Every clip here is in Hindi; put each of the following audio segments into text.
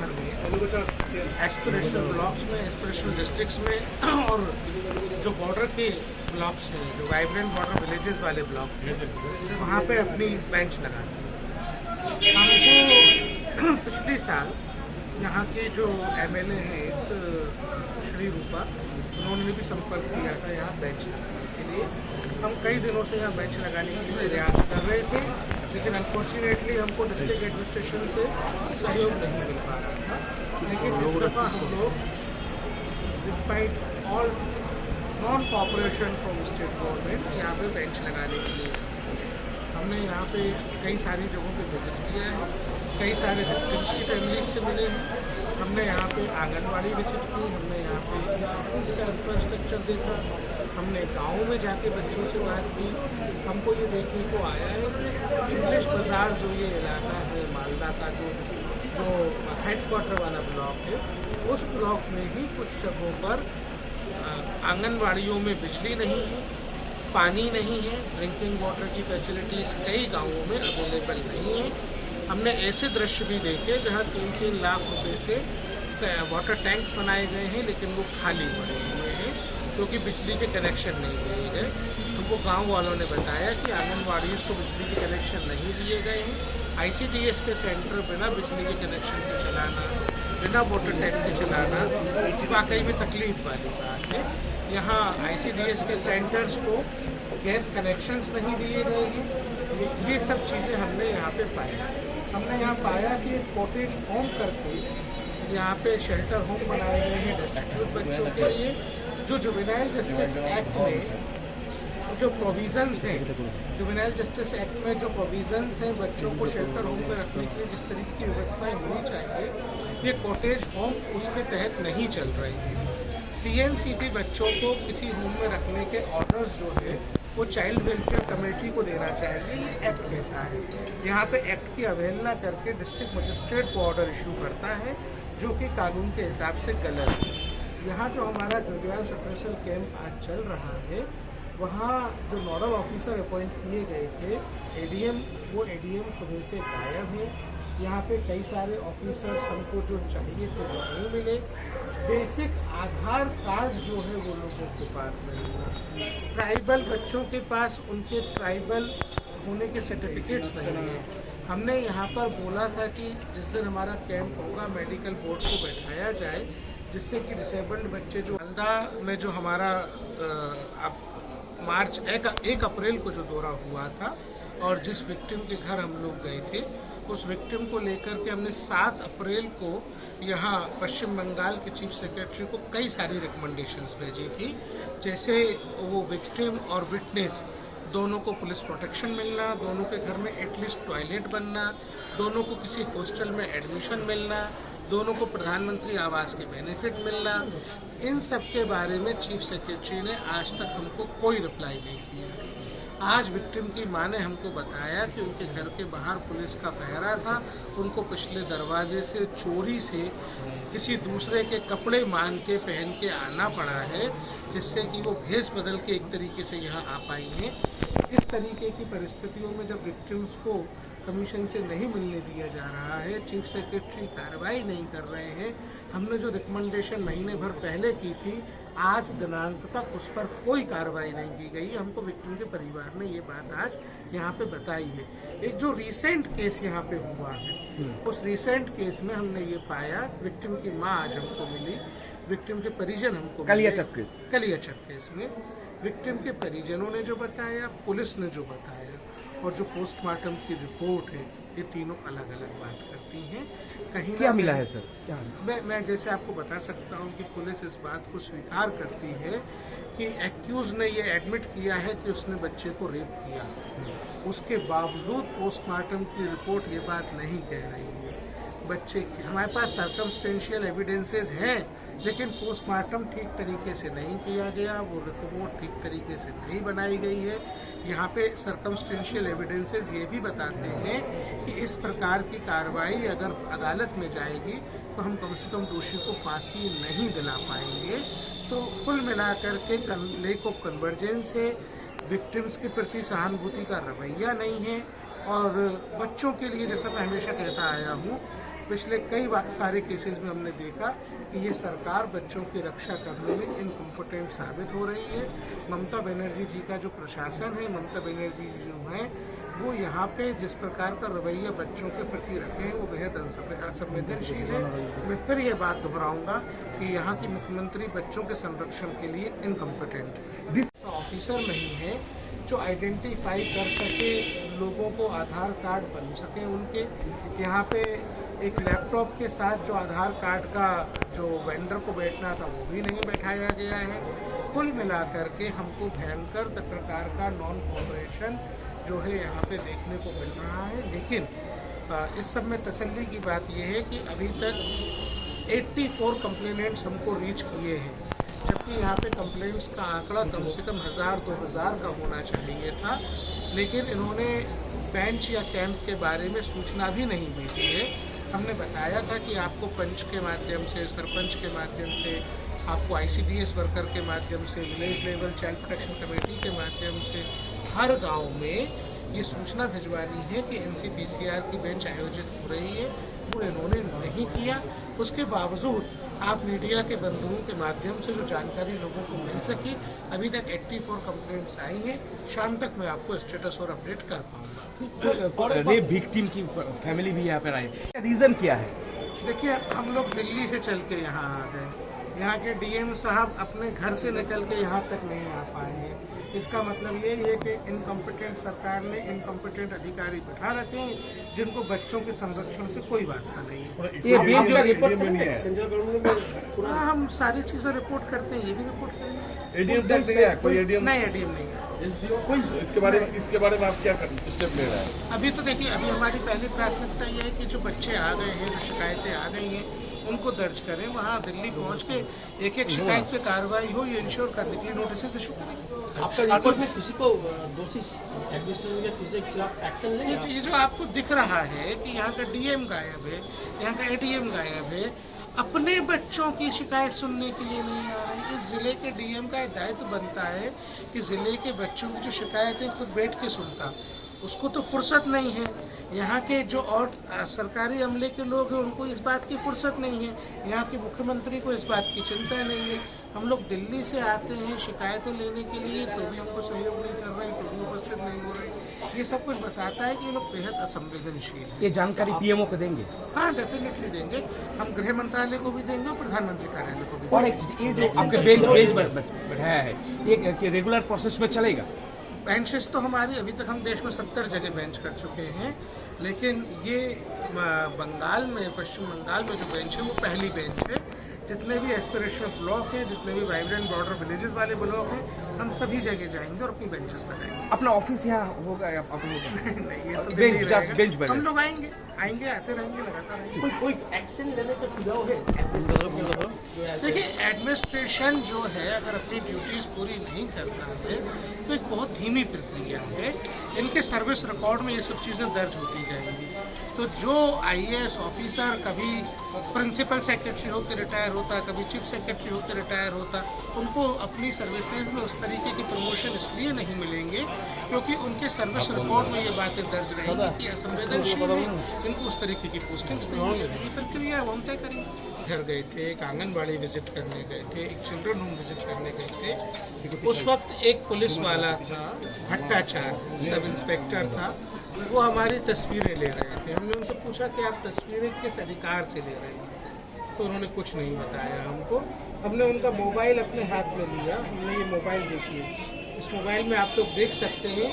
भर में एस्पिरेशनल ब्लॉक्स में, एस्पिरेशनल डिस्ट्रिक्ट्स में और जो बॉर्डर के ब्लॉक्स हैं, जो वाइब्रेंट बॉर्डर विलेजेस वाले ब्लॉक्स हैं, वहाँ पे अपनी बेंच लगाते हैं। हमको पिछले साल यहाँ के जो MLA हैं श्री रूपा, उन्होंने भी संपर्क किया था यहाँ बेंच लगाने के लिए। हम कई दिनों से यहाँ बेंच लगाने के लिए प्रयास कर रहे थे, लेकिन अनफॉर्चुनेटली हमको डिस्ट्रिक्ट एडमिनिस्ट्रेशन से सहयोग नहीं मिल पा रहा था। लेकिन इस दफ़ा हम लोग despite all non cooperation from state government यहाँ पे बेंच लगाने के लिए हमने यहाँ पे कई सारी जगहों पे विजिट किया है, कई सारे विक्टिम्स की फैमिलीज से मिले हैं। हमने यहाँ पे आंगनवाड़ी विजिट की, हमने यहाँ पे स्कूल्स का इंफ्रास्ट्रक्चर देखा, हमने गाँव में जाके बच्चों से बात की। हमको ये देखने को आया है कि इंग्लिश बाज़ार जो ये इलाका है मालदा का, जो हेडक्वार्टर वाला ब्लॉक है, उस ब्लॉक में ही कुछ जगहों पर आंगनवाड़ियों में बिजली नहीं है, पानी नहीं है, ड्रिंकिंग वाटर की फैसिलिटीज़ कई गाँवों में अवेलेबल नहीं है। हमने ऐसे दृश्य भी देखे जहाँ 3-3 लाख रुपए से वाटर टैंक्स बनाए गए हैं, लेकिन वो खाली पड़े हुए हैं क्योंकि बिजली के कनेक्शन नहीं दिए गए। हमको गांव वालों ने बताया कि आंगनवाड़ीज़ को बिजली के कनेक्शन नहीं दिए गए हैं। ICDS के सेंटर बिना बिजली के कनेक्शन के चलाना, बिना वाटर टैंक के चलाना वाकई में तकलीफ वाली बात है। यहाँ ICDS के सेंटर्स को गैस कनेक्शंस नहीं दिए गए हैं। ये सब चीज़ें हमने यहाँ पे पाया। हमने यहाँ पाया कि एक कॉटेज होम करके यहाँ पे शेल्टर होम बनाए गए हैं डेस्टिट्यूट बच्चों के लिए। जो जुवेनाइल जस्टिस एक्ट में जो प्रोविजंस हैं, जुवेनाइल जस्टिस एक्ट में जो प्रोविजंस हैं बच्चों को शेल्टर होम में रखने के लिए जिस तरीके की व्यवस्थाएं होनी चाहिए, ये कॉटेज होम उसके तहत नहीं चल रही है। CNCP बच्चों को किसी होम में रखने के ऑर्डर्स जो है वो चाइल्ड वेलफेयर कमेटी को देना चाहिए, ये एक्ट कहता है। यहाँ पे एक्ट की अवहेलना करके डिस्ट्रिक्ट मजिस्ट्रेट को ऑर्डर इशू करता है, जो कि कानून के हिसाब से गलत है। यहाँ जो हमारा ग्रीवियंस रिड्रेसल कैंप आज चल रहा है, वहाँ जो नोडल ऑफिसर अपॉइंट किए गए थे ADM, वो ADM सुबह से गायब है। यहाँ पे कई सारे ऑफिसर्स हमको जो चाहिए थे वो नहीं मिले। बेसिक आधार कार्ड जो है वो लोगों के पास नहीं है। ट्राइबल बच्चों के पास उनके ट्राइबल होने के सर्टिफिकेट्स नहीं हैं। हमने यहाँ पर बोला था कि जिस दिन हमारा कैंप होगा मेडिकल बोर्ड को बैठाया जाए, जिससे कि डिसेबल्ड बच्चे जो मालदा में जो हमारा मार्च 1 अप्रैल को जो दौरा हुआ था और जिस विक्टिम के घर हम लोग गए थे, उस विक्टिम को लेकर के हमने 7 अप्रैल को यहाँ पश्चिम बंगाल के चीफ सेक्रेटरी को कई सारी रिकमेंडेशंस भेजी थी। जैसे वो विक्टिम और विटनेस दोनों को पुलिस प्रोटेक्शन मिलना, दोनों के घर में एटलीस्ट टॉयलेट बनना, दोनों को किसी हॉस्टल में एडमिशन मिलना, दोनों को प्रधानमंत्री आवास के बेनिफिट मिलना, इन सब के बारे में चीफ सेक्रेटरी ने आज तक हमको कोई रिप्लाई नहीं किया। आज विक्टिम की मां ने हमको बताया कि उनके घर के बाहर पुलिस का पहरा था, उनको पिछले दरवाजे से चोरी से किसी दूसरे के कपड़े मांग के पहन के आना पड़ा है, जिससे कि वो भेष बदल के एक तरीके से यहाँ आ पाई हैं। इस तरीके की परिस्थितियों में जब विक्टिम्स को कमीशन से नहीं मिलने दिया जा रहा है, चीफ सेक्रेटरी कार्रवाई नहीं कर रहे हैं, हमने जो रिकमेंडेशन महीने भर पहले की थी, आज दिनांक तक उस पर कोई कार्रवाई नहीं की गई। हमको विक्टिम के परिवार ने ये बात आज यहाँ पे बताई है। एक जो रिसेंट केस यहाँ पे हुआ है, उस रिसेंट केस में हमने ये पाया, विक्टिम की माँ आज हमको मिली, विक्टिम के परिजन हमको कलियाचक केस में विक्टिम के परिजनों ने जो बताया, पुलिस ने जो बताया और जो पोस्टमार्टम की रिपोर्ट है, ये तीनों अलग अलग बात करती हैं। कहीं क्या मिला है सर? क्या मैं जैसे आपको बता सकता हूँ कि पुलिस इस बात को स्वीकार करती है कि एक्यूज ने ये एडमिट किया है कि उसने बच्चे को रेप किया। उसके बावजूद पोस्टमार्टम की रिपोर्ट ये बात नहीं कह रही है। बच्चे की हमारे पास सर्कमस्टेंशियल एविडेंसेस हैं, लेकिन पोस्टमार्टम ठीक तरीके से नहीं किया गया, वो रिपोर्ट ठीक तरीके से नहीं बनाई गई है। यहाँ पे सर्कमस्टेंशियल एविडेंसेस ये भी बताते हैं कि इस प्रकार की कार्रवाई अगर अदालत में जाएगी तो हम कम से कम दोषी को फांसी नहीं दिला पाएंगे। तो कुल मिलाकर के लेक ऑफ कन्वर्जेंस है, विक्टिम्स के प्रति सहानुभूति का रवैया नहीं है, और बच्चों के लिए, जैसा मैं हमेशा कहता आया हूँ पिछले कई सारे केसेस में हमने देखा कि ये सरकार बच्चों की रक्षा करने में इनकम्पिटेंट साबित हो रही है। ममता बनर्जी जी का जो प्रशासन है, ममता बनर्जी जी जो हैं, वो यहाँ पे जिस प्रकार का रवैया बच्चों के प्रति रखे हैं वो बेहद असंवेदनशील है। मैं फिर ये बात दोहराऊंगा कि यहाँ की मुख्यमंत्री बच्चों के संरक्षण के लिए इनकम्पिटेंट ऑफिसर नहीं है जो आइडेंटिफाई कर सके, लोगों को आधार कार्ड बन सके उनके। यहाँ पे एक लैपटॉप के साथ जो आधार कार्ड का जो वेंडर को बैठना था वो भी नहीं बैठाया गया है। कुल मिलाकर के हमको भयंकर प्रकार का नॉन कोऑपरेशन जो है यहाँ पे देखने को मिल रहा है। लेकिन इस सब में तसल्ली की बात यह है कि अभी तक 84 कंप्लेनेंट्स हमको रीच किए हैं, जबकि यहाँ पे कंप्लेंट्स का आंकड़ा कम से कम 1000-2000 का होना चाहिए था। लेकिन इन्होंने बेंच या कैंप के बारे में सूचना भी नहीं भेजी है। हमने बताया था कि आपको पंच के माध्यम से, सरपंच के माध्यम से, आपको ICDS वर्कर के माध्यम से, village level child protection committee के माध्यम से हर गांव में ये सूचना भिजवानी है कि NCPCR की बेंच आयोजित हो रही है, वो इन्होंने नहीं किया। उसके बावजूद आप मीडिया के बंधुओं के माध्यम से जो जानकारी लोगों को मिल सकी, अभी तक 84 कंप्लेंट्स आई हैं। शाम तक मैं आपको स्टेटस और अपडेट कर पाऊंगा। रेप विक्टिम की फैमिली भी यहाँ पर आई, रीजन क्या है? देखिए, हम लोग दिल्ली से चल के यहाँ आ गए। यहाँ के DM साहब अपने घर से निकल के यहाँ तक नहीं आ पाए हैं। इसका मतलब ये है कि इनकम्पिटेंट सरकार ने इनकम्पिटेंट अधिकारी बैठा रखे हैं जिनको बच्चों के संरक्षण से कोई वास्ता नहीं है। ये बेंच का रिपोर्ट सेंट्रल गवर्नमेंट में हम सारी चीजें रिपोर्ट करते हैं, ये भी रिपोर्ट करेंगे। ADM तक नहीं है कोई? ADM नहीं, ADM नहीं है कोई। इसके बारे में आप क्या स्टेप ले रहे हैं? अभी तो देखिए, अभी हमारी पहली प्राथमिकता ये है कि जो बच्चे आ गए हैं, जो शिकायतें आ गई हैं, उनको दर्ज करें। वहाँ दिल्ली पहुँच के एक शिकायत पे कार्रवाई हो, ये इंश्योर करने के लिए नोटिस इशू करें। आपका रिपोर्ट में किसी को दोषी एडमिनिस्ट्रेशन या किसी के खिलाफ एक्शन लेंगे? ये जो आपको दिख रहा है कि यहाँ का DM गायब है, यहाँ का ADM गायब है, अपने बच्चों की शिकायत सुनने के लिए नहीं आ रहे। इस जिले के DM का दायित्व बनता है कि जिले के बच्चों की जो शिकायतें खुद बैठ के सुनता, उसको तो फुर्सत नहीं है। यहाँ के जो और सरकारी अमले के लोग हैं उनको इस बात की फुर्सत नहीं है। यहाँ के मुख्यमंत्री को इस बात की चिंता नहीं है। हम लोग दिल्ली से आते हैं शिकायतें लेने के लिए, तो भी हमको सहयोग नहीं कर रहे हैं, तो भी उपस्थित नहीं हो रहे। ये सब कुछ बताता है कि ये लोग बेहद असंवेदनशील हैं। ये जानकारी PMO को देंगे? हाँ, डेफिनेटली देंगे। हम गृह मंत्रालय को भी देंगे और प्रधानमंत्री कार्यालय को भी और देंगे। एक चीज, ये जो आपके बेंच बैठाया है, ये रेगुलर प्रोसेस में चलेगा? बेंचेस तो हमारी अभी तक हम देश में 70 जगह बेंच कर चुके हैं, लेकिन ये बंगाल में, पश्चिम बंगाल में जो बेंच है वो पहली बेंच है। जितने भी एस्पिरेशनल ब्लॉक हैं, जितने भी वाइब्रेंट बॉर्डर विलेजेस वाले ब्लॉक हैं, हम सभी जगह जाएंगे और अपनी बेंचेस लगाएंगे। अपना ऑफिस यहाँ होगा या नहीं, ये तो बेंच, जस्ट बेंच बने। हम लोग आएंगे, आते रहेंगे, लगातार रहेंगे। कोई एक्शन लेने का सुझाव है? देखिए, एडमिनिस्ट्रेशन जो है अगर अपनी ड्यूटीज पूरी नहीं करता है तो एक बहुत धीमी प्रक्रिया है। इनके सर्विस रिकॉर्ड में ये सब चीज़ें दर्ज होती जाएंगी। तो जो IAS ऑफिसर कभी प्रिंसिपल सेक्रेटरी होकर रिटायर होता, कभी चीफ सेक्रेटरी होकर रिटायर होता, उनको अपनी सर्विसेज में उस तरीके की प्रमोशन इसलिए नहीं मिलेंगे क्योंकि उनके सर्विस रिकॉर्ड में ये बातें दर्ज रहेंगी कि असंवेदनशील है, इनको उस तरीके की पोस्टिंग्स नहीं मिलेगी। ये प्रक्रिया हम तय करेंगे। घर गए थे, एक आंगनबाड़ी विजिट करने गए थे, एक चिल्ड्रन होम विजिट करने गए थे। उस वक्त एक पुलिस वाला था, भट्टाचार सब इंस्पेक्टर था, वो हमारी तस्वीरें ले रहे थे। हमने उनसे पूछा कि आप तस्वीरें किस अधिकार से ले रहे हैं, तो उन्होंने कुछ नहीं बताया हमको। हमने उनका मोबाइल अपने हाथ में लिया। हमने ये मोबाइल देखिए, इस मोबाइल में आप लोग देख सकते हैं,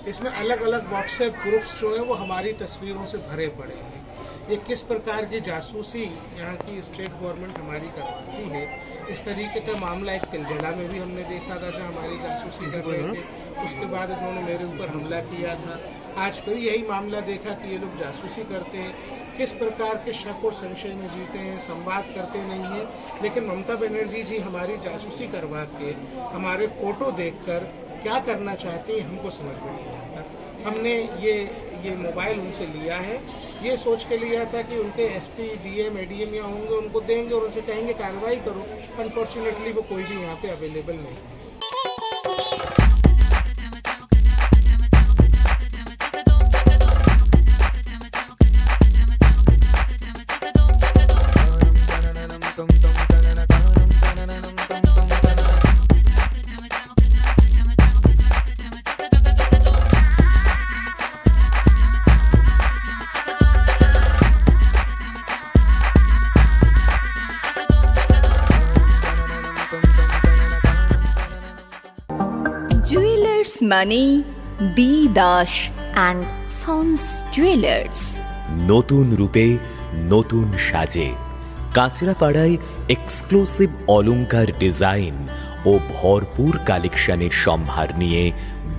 इसमें अलग अलग व्हाट्सएप ग्रुप्स जो है वो हमारी तस्वीरों से भरे पड़े हैं। ये किस प्रकार की जासूसी यहाँ की स्टेट गवर्नमेंट हमारी करती है, इस तरीके का मामला एक तिलजला में भी हमने देखा था जहाँ हमारी जासूसी कर रहे थे। उसके बाद इन्होंने मेरे ऊपर हमला किया था। आज फिर यही मामला देखा कि ये लोग जासूसी करते हैं, किस प्रकार के शक और संशय में जीते हैं, संवाद करते नहीं हैं। लेकिन ममता बनर्जी जी हमारी जासूसी करवा के हमारे फोटो देखकर क्या करना चाहते हैं हमको समझ में नहीं आता। हमने ये मोबाइल उनसे लिया है, ये सोच के लिया था कि उनके SP, DM, ADM यहाँ होंगे, उनको देंगे और उनसे कहेंगे कार्रवाई करो। अनफॉर्चुनेटली वो कोई भी यहाँ पे अवेलेबल नहीं है। জুয়েলার্স মানে B Das and sons jewellers. নতুন রূপে নতুন সাজে কাঁচরাপাড়ায় এক্সক্লুসিভ অলংকার ডিজাইন ও ভরপুর কালেকশনের সম্ভার নিয়ে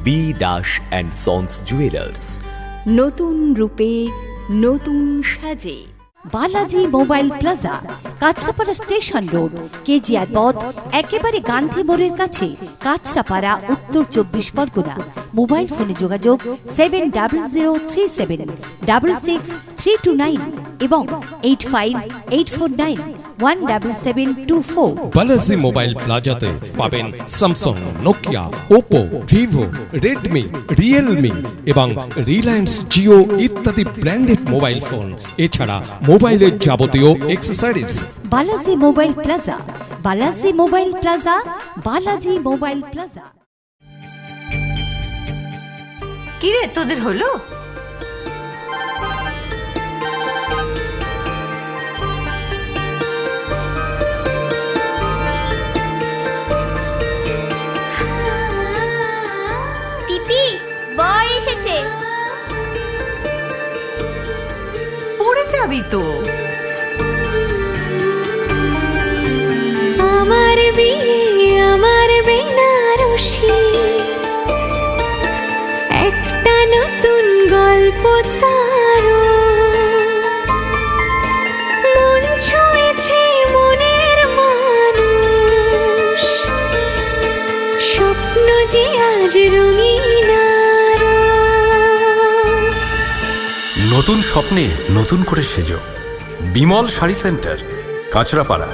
B Das and sons jewellers. নতুন রূপে নতুন সাজে। Balaji mobile plaza, Kanchrapara station road, KGR পথ, একেবারে গান্ধী মোড়ের কাছে, কাঁচরাপাড়া, উত্তর 24 পরগনা। মোবাইল ফোনে যোগাযোগ 7003766329 এবং 8584917724। বালাজি মোবাইল প্লাজাতে পাবেন Samsung, Nokia, Oppo, Vivo, Redmi, Realme এবং রিলায়েন্স জিও ইত্যাদি ব্র্যান্ডেড মোবাইল ফোন, এছাড়া মোবাইলের যাবতীয় accessories. Balaji mobile plaza, Balaji mobile plaza, Balaji mobile plaza. কিরে তোদের হলো? পিপি, বর এসেছে। পড়ে যাবি তো। আমার বিয়ে, আমার বেনারসি, একটা নতুন গল্প তার। মন ছুঁয়েছে মনের মানুষ, স্বপ্ন যে আজ রঙিন আরো। নতুন স্বপ্নে নতুন করে সেজো। বিমল শাড়ি সেন্টার, কাঁচরাপাড়া।